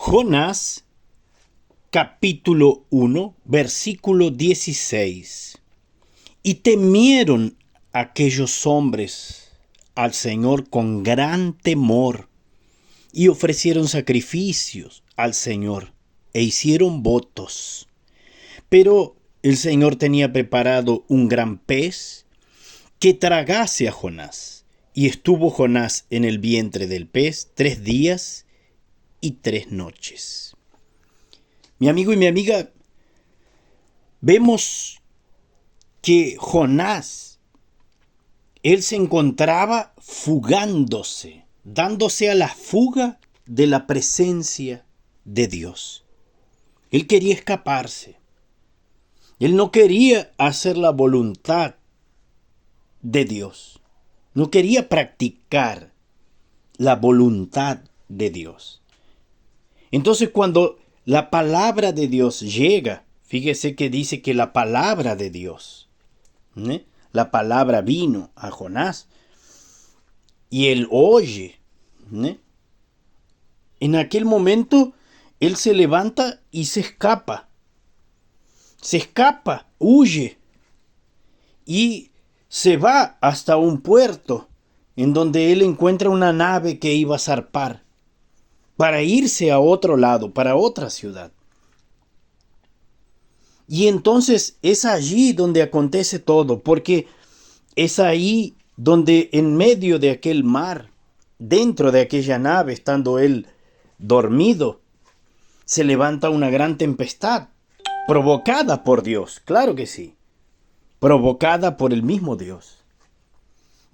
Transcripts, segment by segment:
Jonás, capítulo 1, versículo 16. Y temieron aquellos hombres al Señor con gran temor, y ofrecieron sacrificios al Señor, e hicieron votos. Pero el Señor tenía preparado un gran pez que tragase a Jonás. Y estuvo Jonás en el vientre del pez 3 días y 3 noches. Mi amigo y mi amiga, vemos que Jonás, él se encontraba fugándose, dándose a la fuga de la presencia de Dios. Él quería escaparse. Él no quería hacer la voluntad de Dios. No quería practicar la voluntad de Dios. Entonces, cuando la palabra de Dios llega, fíjese que dice que la palabra de Dios, la palabra vino a Jonás y él oye. En aquel momento, él se levanta y se escapa. Se escapa, huye y se va hasta un puerto en donde él encuentra una nave que iba a zarpar para irse a otro lado, para otra ciudad. Y entonces es allí donde acontece todo, porque es ahí donde en medio de aquel mar, dentro de aquella nave, estando él dormido, se levanta una gran tempestad, provocada por Dios, claro que sí, provocada por el mismo Dios.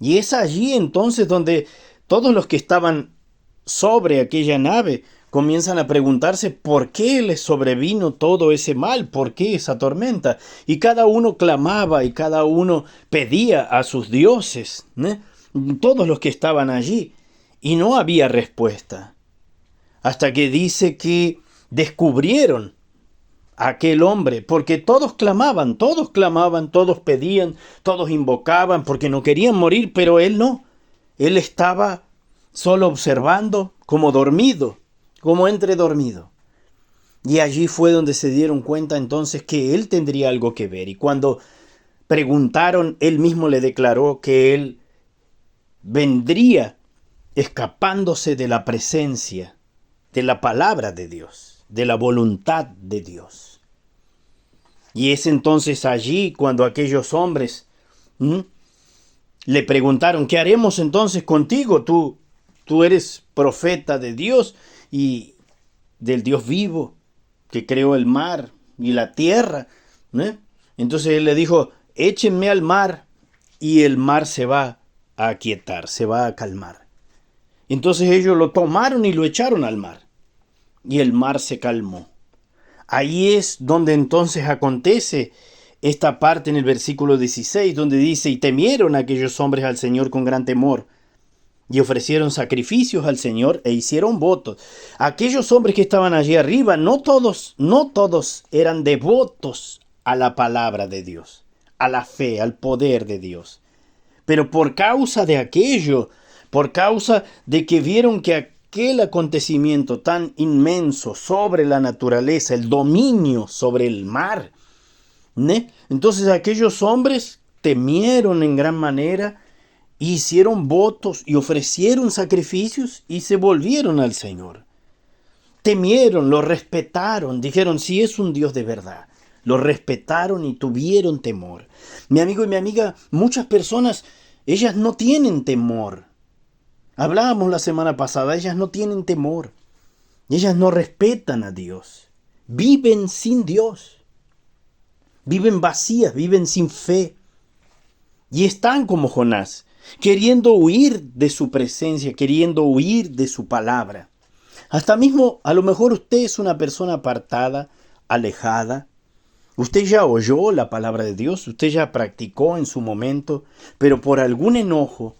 Y es allí entonces donde todos los que estaban sobre aquella nave comienzan a preguntarse por qué les sobrevino todo ese mal, por qué esa tormenta. Y cada uno clamaba y cada uno pedía a sus dioses, todos los que estaban allí. Y no había respuesta. Hasta que dice que descubrieron a aquel hombre, porque todos clamaban, todos pedían, todos invocaban, porque no querían morir, pero él no. Él estaba solo observando, como dormido, como entredormido. Y allí fue donde se dieron cuenta entonces que él tendría algo que ver. Y cuando preguntaron, él mismo le declaró que él vendría escapándose de la presencia, de la palabra de Dios, de la voluntad de Dios. Y es entonces allí cuando aquellos hombres le preguntaron, ¿qué haremos entonces contigo? Tú eres profeta de Dios y del Dios vivo que creó el mar y la tierra. Entonces él le dijo, échenme al mar y el mar se va a aquietar, se va a calmar. Entonces ellos lo tomaron y lo echaron al mar y el mar se calmó. Ahí es donde entonces acontece esta parte en el versículo 16, donde dice, y temieron aquellos hombres al Señor con gran temor, y ofrecieron sacrificios al Señor e hicieron votos. Aquellos hombres que estaban allí arriba, no todos eran devotos a la palabra de Dios, a la fe, al poder de Dios. Pero por causa de aquello, por causa de que vieron que aquel acontecimiento tan inmenso sobre la naturaleza, el dominio sobre el mar, entonces aquellos hombres temieron en gran manera, hicieron votos y ofrecieron sacrificios y se volvieron al Señor. Temieron, lo respetaron, dijeron, si es un Dios de verdad. Lo respetaron y tuvieron temor. Mi amigo y mi amiga, muchas personas, ellas no tienen temor. Hablábamos la semana pasada, ellas no tienen temor. Ellas no respetan a Dios. Viven sin Dios. Viven vacías, viven sin fe. Y están como Jonás, queriendo huir de su presencia, queriendo huir de su palabra. Hasta mismo, a lo mejor usted es una persona apartada, alejada. Usted ya oyó la palabra de Dios, usted ya practicó en su momento, pero por algún enojo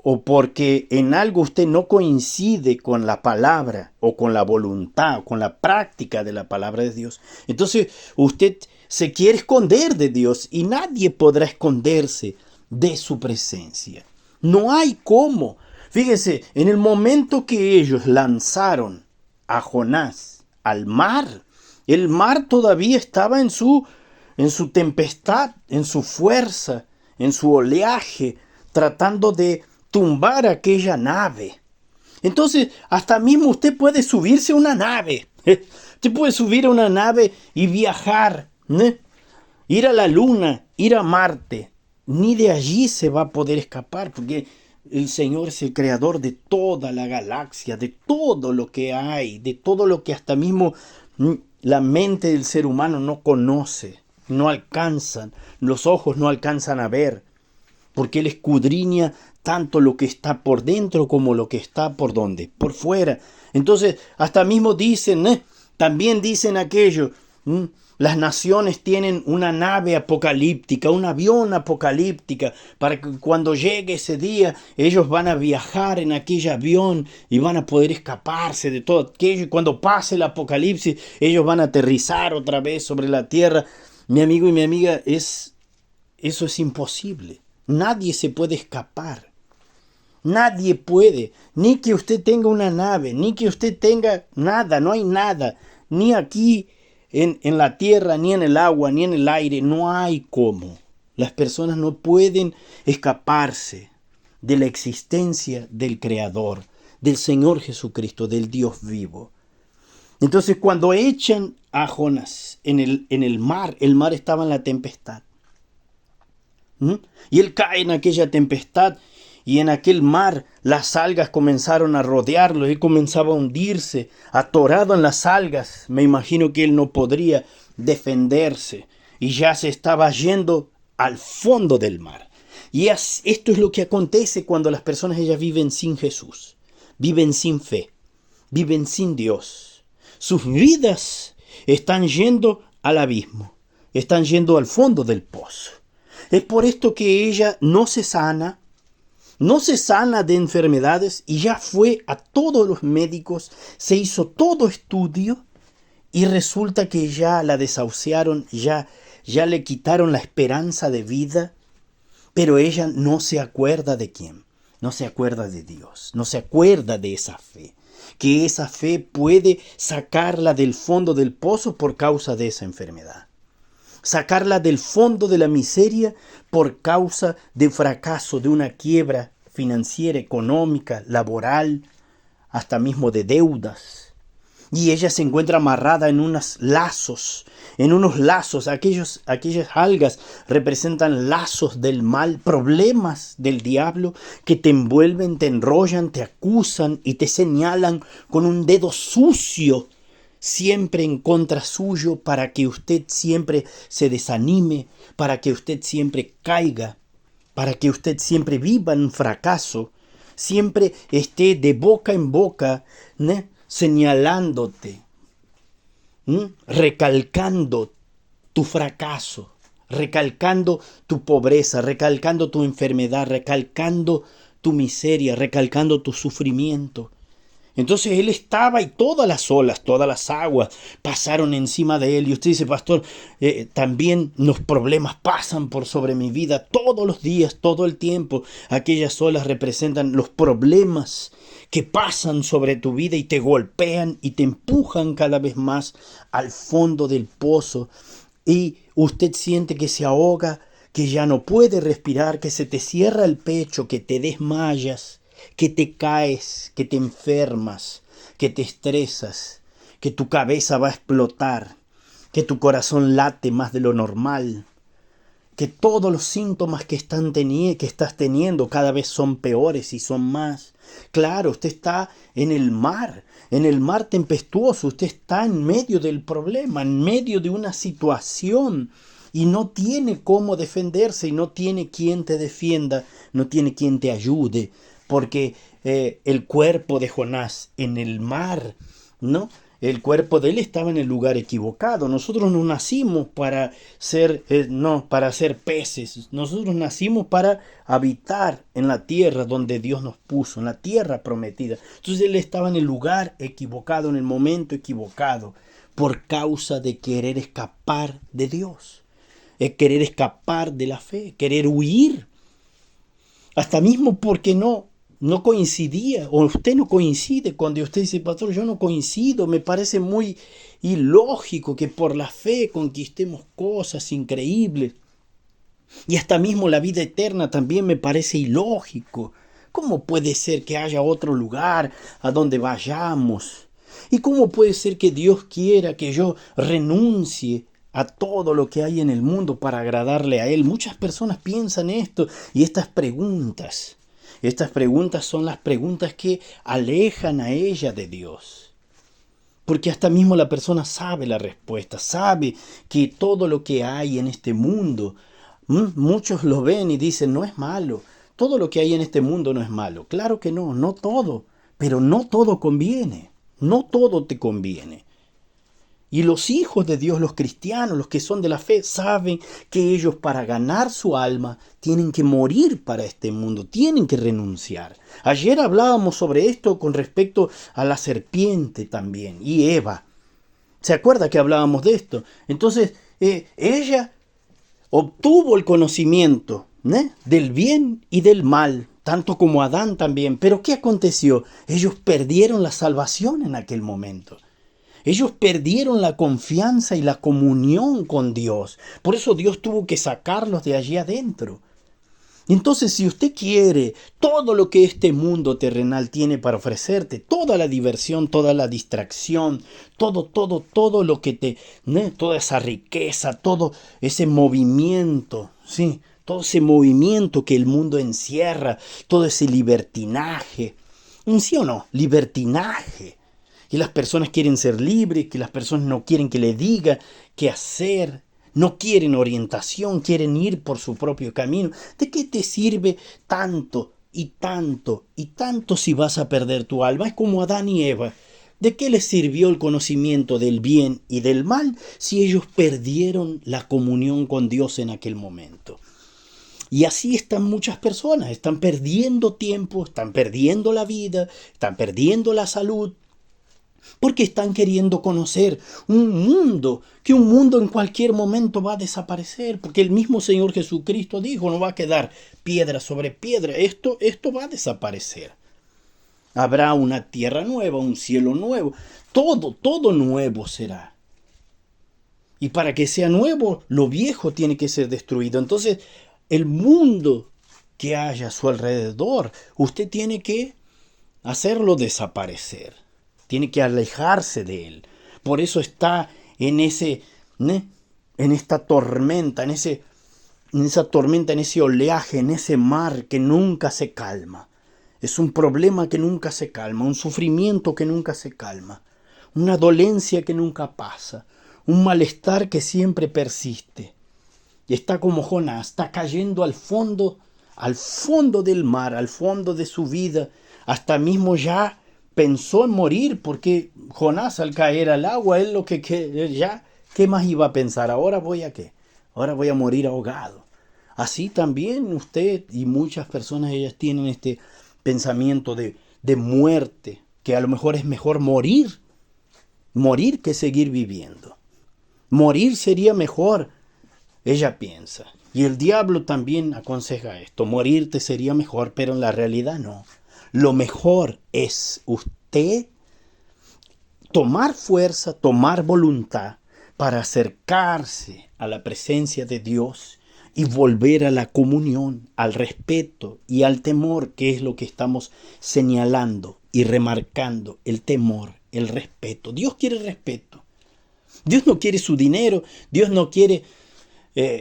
o porque en algo usted no coincide con la palabra o con la voluntad o con la práctica de la palabra de Dios, entonces usted se quiere esconder de Dios y nadie podrá esconderse de su presencia. No hay cómo. Fíjese, en el momento que ellos lanzaron a Jonás al mar, el mar todavía estaba en su tempestad, en su fuerza, en su oleaje, tratando de tumbar aquella nave. Entonces, hasta mismo usted puede subirse a una nave. Usted puede subir a una nave y viajar, ¿no? Ir a la luna, ir a Marte. Ni de allí se va a poder escapar, porque el Señor es el creador de toda la galaxia, de todo lo que hay, de todo lo que hasta mismo la mente del ser humano no conoce, no alcanzan, los ojos no alcanzan a ver, porque Él escudriña tanto lo que está por dentro como lo que está por donde, por fuera. Entonces, hasta mismo dicen, también dicen aquello, las naciones tienen una nave apocalíptica, un avión apocalíptica, para que cuando llegue ese día, ellos van a viajar en aquel avión y van a poder escaparse de todo aquello. Y cuando pase el apocalipsis, ellos van a aterrizar otra vez sobre la tierra. Mi amigo y mi amiga, eso es imposible. Nadie se puede escapar. Nadie puede. Ni que usted tenga una nave, ni que usted tenga nada, no hay nada. Ni aquí en la tierra, ni en el agua, ni en el aire. No hay cómo. Las personas no pueden escaparse de la existencia del Creador, del Señor Jesucristo, del Dios vivo. Entonces, cuando echan a Jonás en el mar estaba en la tempestad. Y él cae en aquella tempestad y en aquel mar las algas comenzaron a rodearlo. Él comenzaba a hundirse, atorado en las algas. Me imagino que él no podría defenderse y ya se estaba yendo al fondo del mar. Y esto es lo que acontece cuando las personas ellas viven sin Jesús, viven sin fe, viven sin Dios. Sus vidas están yendo al abismo, están yendo al fondo del pozo. Es por esto que ella no se sana de enfermedades y ya fue a todos los médicos, se hizo todo estudio y resulta que ya la desahuciaron, ya le quitaron la esperanza de vida, pero ella no se acuerda de quién, no se acuerda de Dios, no se acuerda de esa fe, que esa fe puede sacarla del fondo del pozo por causa de esa enfermedad. Sacarla del fondo de la miseria por causa de fracaso, de una quiebra financiera, económica, laboral, hasta mismo de deudas. Y ella se encuentra amarrada en unos lazos. Aquellas algas representan lazos del mal, problemas del diablo que te envuelven, te enrollan, te acusan y te señalan con un dedo sucio siempre en contra suyo, para que usted siempre se desanime, para que usted siempre caiga, para que usted siempre viva en un fracaso, siempre esté de boca en boca, ¿no?, señalándote, recalcando tu fracaso, recalcando tu pobreza, recalcando tu enfermedad, recalcando tu miseria, recalcando tu sufrimiento. Entonces él estaba y todas las olas, todas las aguas pasaron encima de él. Y usted dice, pastor, también los problemas pasan por sobre mi vida todos los días, todo el tiempo. Aquellas olas representan los problemas que pasan sobre tu vida y te golpean y te empujan cada vez más al fondo del pozo. Y usted siente que se ahoga, que ya no puede respirar, que se te cierra el pecho, que te desmayas, que te caes, que te enfermas, que te estresas, que tu cabeza va a explotar, que tu corazón late más de lo normal, que todos los síntomas que estás teniendo cada vez son peores y son más. Claro, usted está en el mar tempestuoso, usted está en medio del problema, en medio de una situación y no tiene cómo defenderse y no tiene quien te defienda, no tiene quien te ayude. Porque el cuerpo de Jonás en el mar, ¿no? El cuerpo de él estaba en el lugar equivocado. Nosotros no nacimos para ser peces. Nosotros nacimos para habitar en la tierra donde Dios nos puso, en la tierra prometida. Entonces él estaba en el lugar equivocado, en el momento equivocado, por causa de querer escapar de Dios, querer escapar de la fe, querer huir. Hasta mismo porque no no coincidía, o usted no coincide cuando usted dice, pastor, yo no coincido, me parece muy ilógico que por la fe conquistemos cosas increíbles. Y hasta mismo la vida eterna también me parece ilógico. ¿Cómo puede ser que haya otro lugar a donde vayamos? ¿Y cómo puede ser que Dios quiera que yo renuncie a todo lo que hay en el mundo para agradarle a Él? Muchas personas piensan esto y estas preguntas. Estas preguntas son las preguntas que alejan a ella de Dios. Porque hasta mismo la persona sabe la respuesta, sabe que todo lo que hay en este mundo, muchos lo ven y dicen, no es malo. Todo lo que hay en este mundo no es malo. Claro que no, no todo. Pero no todo conviene. No todo te conviene. Y los hijos de Dios, los cristianos, los que son de la fe, saben que ellos para ganar su alma tienen que morir para este mundo, tienen que renunciar. Ayer hablábamos sobre esto con respecto a la serpiente también y Eva. ¿Se acuerda que hablábamos de esto? Entonces, ella obtuvo el conocimiento del bien y del mal, tanto como Adán también. Pero ¿qué aconteció? Ellos perdieron la salvación en aquel momento. Ellos perdieron la confianza y la comunión con Dios. Por eso Dios tuvo que sacarlos de allí adentro. Entonces, si usted quiere todo lo que este mundo terrenal tiene para ofrecerte, toda la diversión, toda la distracción, todo lo que toda esa riqueza, todo ese movimiento, ¿sí? Todo ese movimiento que el mundo encierra, todo ese libertinaje, ¿sí o no? Libertinaje. Y las personas quieren ser libres, que las personas no quieren que le diga qué hacer, no quieren orientación, quieren ir por su propio camino. ¿De qué te sirve tanto y tanto y tanto si vas a perder tu alma? Es como Adán y Eva. ¿De qué les sirvió el conocimiento del bien y del mal si ellos perdieron la comunión con Dios en aquel momento? Y así están muchas personas, están perdiendo tiempo, están perdiendo la vida, están perdiendo la salud, porque están queriendo conocer un mundo en cualquier momento va a desaparecer, porque el mismo Señor Jesucristo dijo, no va a quedar piedra sobre piedra, esto va a desaparecer. Habrá una tierra nueva, un cielo nuevo, todo nuevo será. Y para que sea nuevo, lo viejo tiene que ser destruido. Entonces, el mundo que haya a su alrededor, usted tiene que hacerlo desaparecer. Tiene que alejarse de él. Por eso está en esta tormenta, en esa tormenta, en ese oleaje, en ese mar que nunca se calma. Es un problema que nunca se calma, un sufrimiento que nunca se calma, una dolencia que nunca pasa, un malestar que siempre persiste. Y está como Jonás, está cayendo al fondo del mar, al fondo de su vida, hasta mismo ya pensó en morir, porque Jonás al caer al agua, él lo que ya, ¿qué más iba a pensar? ¿Ahora voy a qué? Ahora voy a morir ahogado. Así también usted y muchas personas, ellas tienen este pensamiento de muerte, que a lo mejor es mejor morir que seguir viviendo. Morir sería mejor, ella piensa. Y el diablo también aconseja esto, morirte sería mejor, pero en la realidad no. Lo mejor es usted tomar fuerza, tomar voluntad para acercarse a la presencia de Dios y volver a la comunión, al respeto y al temor, que es lo que estamos señalando y remarcando, el temor, el respeto. Dios quiere respeto. Dios no quiere su dinero, Dios no quiere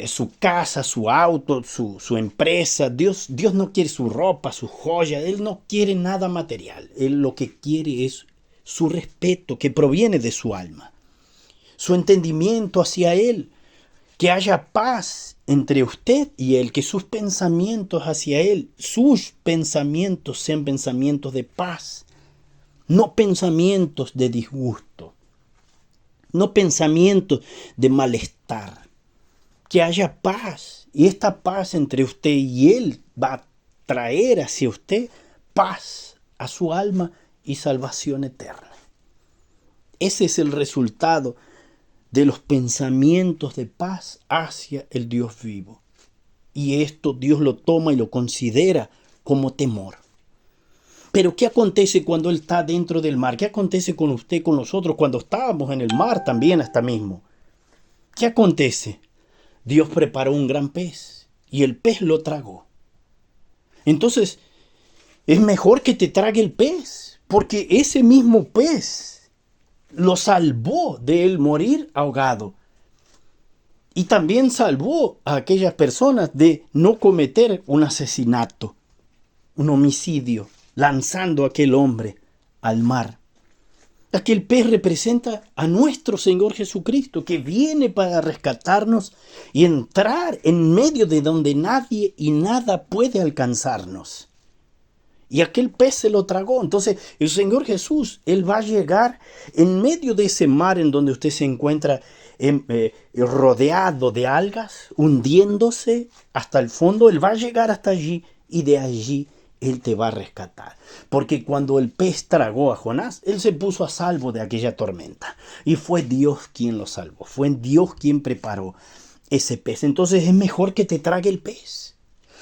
su casa, su auto, su empresa. Dios no quiere su ropa, su joya. Él no quiere nada material. Él lo que quiere es su respeto que proviene de su alma, su entendimiento hacia Él, que haya paz entre usted y Él, que sus pensamientos hacia Él, sus pensamientos sean pensamientos de paz, no pensamientos de disgusto, no pensamientos de malestar. Que haya paz, y esta paz entre usted y Él va a traer hacia usted paz a su alma y salvación eterna. Ese es el resultado de los pensamientos de paz hacia el Dios vivo. Y esto Dios lo toma y lo considera como temor. Pero ¿qué acontece cuando Él está dentro del mar? ¿Qué acontece con usted, con nosotros, cuando estábamos en el mar también hasta mismo? ¿Qué acontece? Dios preparó un gran pez y el pez lo tragó. Entonces, es mejor que te trague el pez, porque ese mismo pez lo salvó de él morir ahogado. Y también salvó a aquellas personas de no cometer un asesinato, un homicidio, lanzando a aquel hombre al mar. Aquel pez representa a nuestro Señor Jesucristo, que viene para rescatarnos y entrar en medio de donde nadie y nada puede alcanzarnos. Y aquel pez se lo tragó. Entonces el Señor Jesús, Él va a llegar en medio de ese mar en donde usted se encuentra rodeado de algas, hundiéndose hasta el fondo. Él va a llegar hasta allí y de allí Él te va a rescatar. Porque cuando el pez tragó a Jonás, Él se puso a salvo de aquella tormenta. Y fue Dios quien lo salvó. Fue Dios quien preparó ese pez. Entonces es mejor que te trague el pez.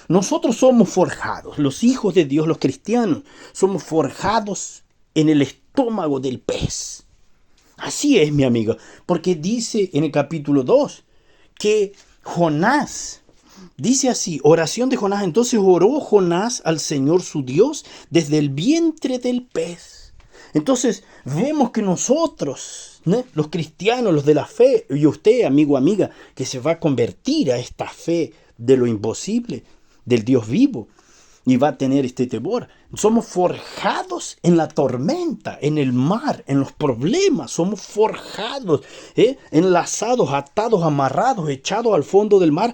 Nosotros somos forjados, los hijos de Dios, los cristianos, somos forjados en el estómago del pez. Así es, mi amigo, porque dice en el capítulo 2 que Jonás, dice así, oración de Jonás, entonces oró Jonás al Señor su Dios desde el vientre del pez. Entonces vemos que nosotros, ¿no?, los cristianos, los de la fe, y usted, amigo, amiga, que se va a convertir a esta fe de lo imposible, del Dios vivo, y va a tener este temor. Somos forjados en la tormenta, en el mar, en los problemas. Somos forjados, enlazados, atados, amarrados, echados al fondo del mar.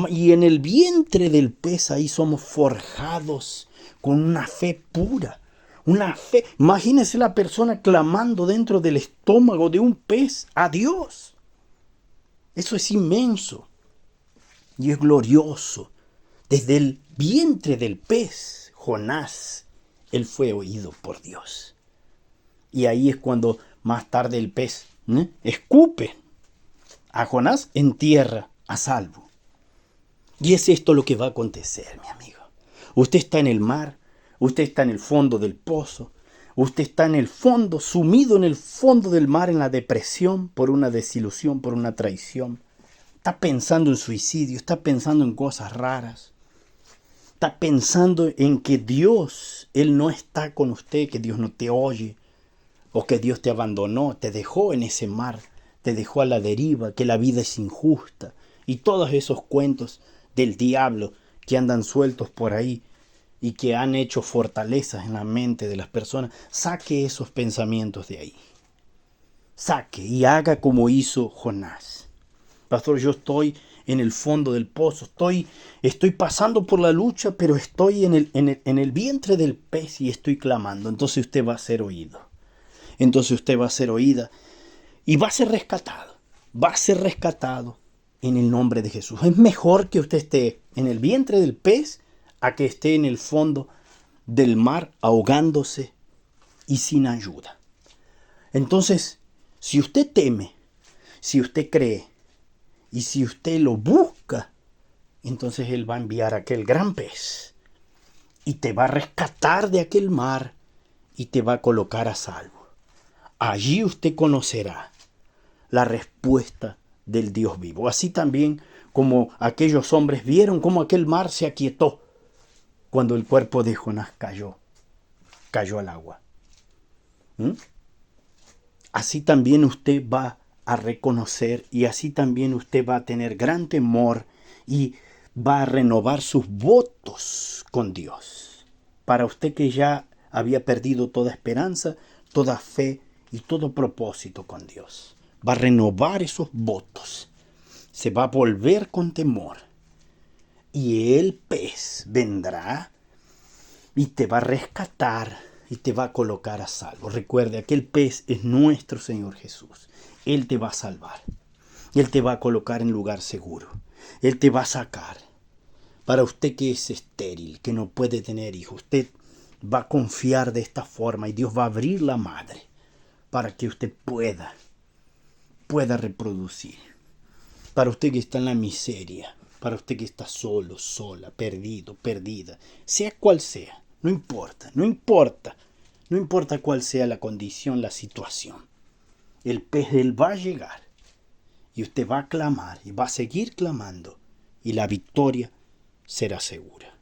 Y en el vientre del pez ahí somos forjados con una fe pura. Una fe. Imagínese la persona clamando dentro del estómago de un pez a Dios. Eso es inmenso y es glorioso. Desde el vientre del pez, Jonás, él fue oído por Dios. Y ahí es cuando más tarde el pez escupe a Jonás en tierra, a salvo. Y es esto lo que va a acontecer, mi amigo. Usted está en el mar, usted está en el fondo del pozo, usted está en el fondo, sumido en el fondo del mar, en la depresión por una desilusión, por una traición. Está pensando en suicidio, está pensando en cosas raras. Está pensando en que Dios, Él no está con usted, que Dios no te oye, o que Dios te abandonó, te dejó en ese mar, te dejó a la deriva, que la vida es injusta, y todos esos cuentos del diablo que andan sueltos por ahí y que han hecho fortalezas en la mente de las personas. Saque esos pensamientos de ahí. Saque y haga como hizo Jonás. Pastor, yo estoy en el fondo del pozo, estoy pasando por la lucha, pero estoy en el vientre del pez y estoy clamando. Entonces usted va a ser oído. Entonces usted va a ser oída y va a ser rescatado. Va a ser rescatado en el nombre de Jesús. Es mejor que usted esté en el vientre del pez a que esté en el fondo del mar ahogándose y sin ayuda. Entonces, si usted teme, si usted cree, y si usted lo busca, entonces Él va a enviar aquel gran pez y te va a rescatar de aquel mar y te va a colocar a salvo. Allí usted conocerá la respuesta del Dios vivo. Así también como aquellos hombres vieron cómo aquel mar se aquietó cuando el cuerpo de Jonás cayó al agua. Así también usted va a reconocer y así también usted va a tener gran temor y va a renovar sus votos con Dios. Para usted que ya había perdido toda esperanza, toda fe y todo propósito con Dios, va a renovar esos votos. Se va a volver con temor. Y el pez vendrá y te va a rescatar y te va a colocar a salvo. Recuerde, aquel pez es nuestro Señor Jesús. Él te va a salvar. Él te va a colocar en lugar seguro. Él te va a sacar. Para usted que es estéril, que no puede tener hijos, usted va a confiar de esta forma y Dios va a abrir la madre para que usted pueda reproducir. Para usted que está en la miseria, para usted que está solo, sola, perdido, perdida, sea cual sea, No importa, no importa. No importa cuál sea la condición, la situación. El pez de él va a llegar. Y usted va a clamar y va a seguir clamando. Y la victoria será segura.